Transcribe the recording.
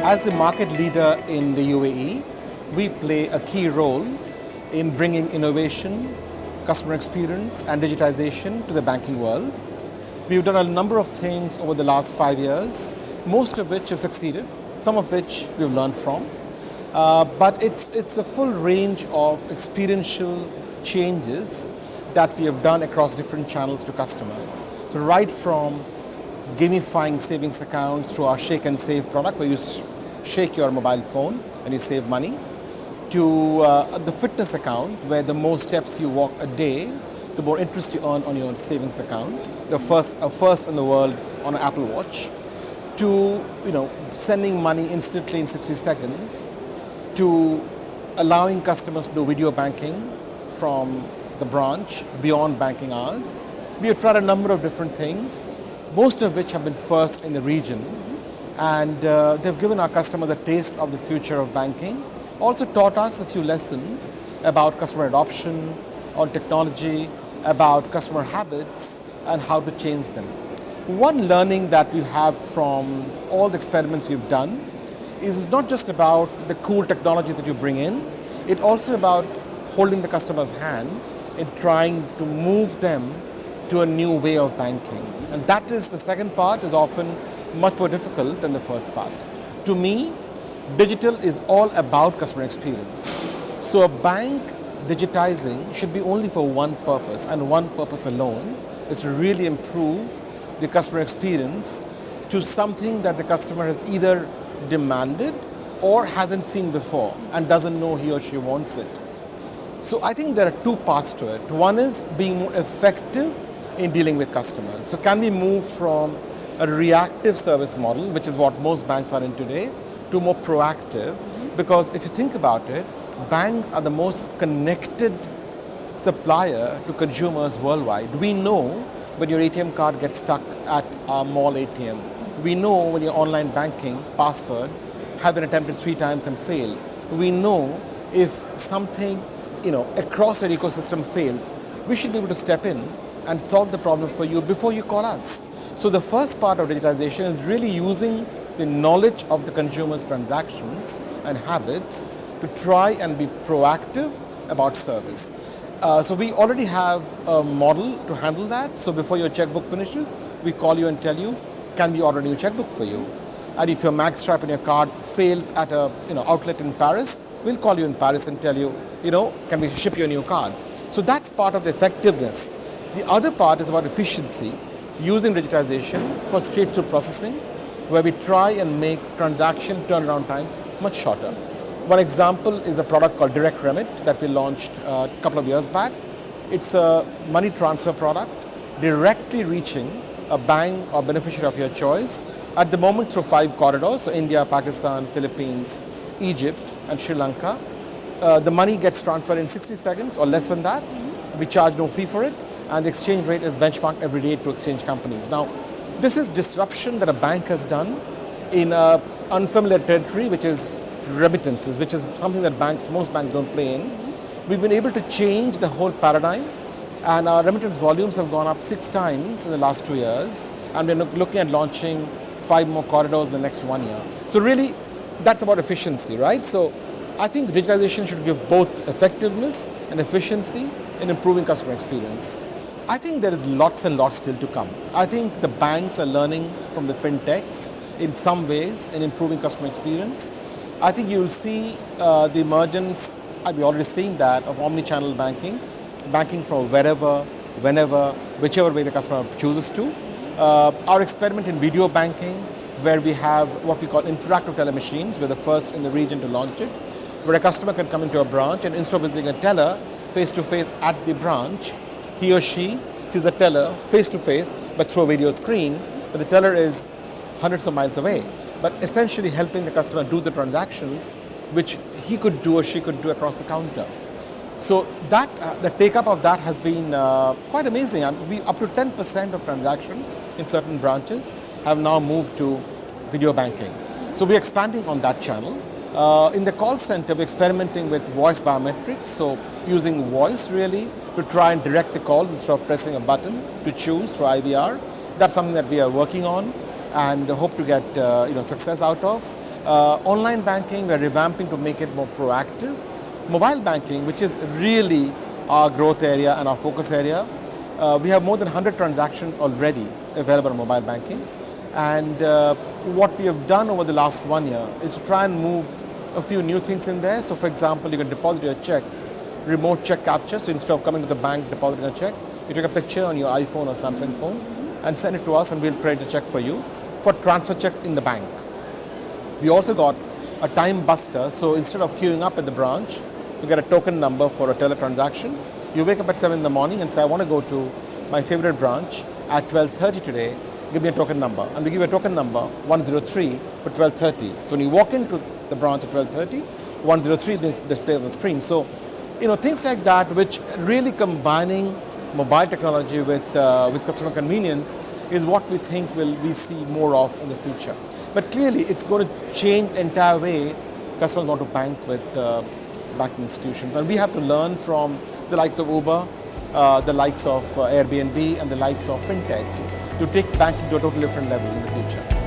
As the market leader in the UAE, we play a key role in bringing innovation, customer experience and digitization to the banking world. We've done a number of things over the last 5 years, most of which have succeeded, some of which we've learned from. But it's a full range of experiential changes that we have done across different channels to customers. So right from gamifying savings accounts through our Shake and Save product, where you shake your mobile phone and you save money, to the fitness account, where the more steps you walk a day, the more interest you earn on your savings account, the first in the world on an Apple Watch, to sending money instantly in 60 seconds, to allowing customers to do video banking from the branch beyond banking hours. We have tried a number of different things, most of which have been first in the region, and they've given our customers a taste of the future of banking, also taught us a few lessons about customer adoption, on technology, about customer habits and how to change them. One learning that we have from all the experiments we've done is not just about the cool technology that you bring in, it's also about holding the customer's hand and trying to move them to a new way of banking. And that is the second part, is often much more difficult than the first part. To me, digital is all about customer experience. So a bank digitizing should be only for one purpose, and one purpose alone, is to really improve the customer experience to something that the customer has either demanded or hasn't seen before and doesn't know he or she wants it. So I think there are two parts to it. One is being more effective in dealing with customers. So can we move from a reactive service model, which is what most banks are in today, to more proactive? Because if you think about it, banks are the most connected supplier to consumers worldwide. We know when your ATM card gets stuck at our mall ATM. We know when your online banking password has been attempted 3 times and failed. We know if something across our ecosystem fails, we should be able to step in and solve the problem for you before you call us. So the first part of digitization is really using the knowledge of the consumer's transactions and habits to try and be proactive about service. So we already have a model to handle that. So before your checkbook finishes, we call you and tell you, can we order a new checkbook for you? And if your mag stripe on your card fails at a outlet in Paris, we'll call you in Paris and tell you, can we ship you a new card? So that's part of the effectiveness. The other part is about efficiency, using digitization for straight-through processing, where we try and make transaction turnaround times much shorter. One example is a product called Direct Remit that we launched a couple of years back. It's a money transfer product directly reaching a bank or beneficiary of your choice, at the moment through 5 corridors, so India, Pakistan, Philippines, Egypt and Sri Lanka. The money gets transferred in 60 seconds or less than that. We charge no fee for it, and the exchange rate is benchmarked every day to exchange companies. Now, this is disruption that a bank has done in an unfamiliar territory, which is remittances, which is something that most banks don't play in. We've been able to change the whole paradigm, and our remittance volumes have gone up 6 times in the last 2 years, and we're looking at launching 5 more corridors in the next 1 year. So really, that's about efficiency, right? So I think digitalization should give both effectiveness and efficiency in improving customer experience. I think there is lots and lots still to come. I think the banks are learning from the fintechs in some ways in improving customer experience. I think you'll see the emergence, and we're already seeing that, of omni-channel banking from wherever, whenever, whichever way the customer chooses to. Our experiment in video banking, where we have what we call interactive teller machines, we're the first in the region to launch it, where a customer can come into a branch and instead of visiting a teller face-to-face at the branch, he or she sees a teller face-to-face but through a video screen, but the teller is hundreds of miles away, but essentially helping the customer do the transactions which he could do or she could do across the counter. So that the take-up of that has been quite amazing. Up to 10% of transactions in certain branches have now moved to video banking. So we're expanding on that channel. In the call center, we're experimenting with voice biometrics, so using voice really to try and direct the calls instead of pressing a button to choose through IVR. That's something that we are working on and hope to get success out of. Online banking, we're revamping to make it more proactive. Mobile banking, which is really our growth area and our focus area, we have more than 100 transactions already available on mobile banking. And what we have done over the last 1 year is to try and move a few new things in there. So for example, you can deposit your check, remote check capture. So instead of coming to the bank, depositing a check, you take a picture on your iPhone or Samsung phone and send it to us, and we'll create a check for you for transfer checks in the bank. We also got a time buster. So instead of queuing up at the branch, you get a token number for a teletransactions. You wake up at 7 in the morning and say, I want to go to my favorite branch at 12:30 today. Give me a token number. And we give you a token number, 103 for 12:30. So when you walk into the branch at 12:30, 103 is displayed on the screen. So, things like that, which really combining mobile technology with customer convenience is what we think we see more of in the future. But clearly, it's going to change the entire way customers want to bank with banking institutions. And we have to learn from the likes of Uber, the likes of Airbnb, and the likes of fintechs to take banking to a totally different level in the future.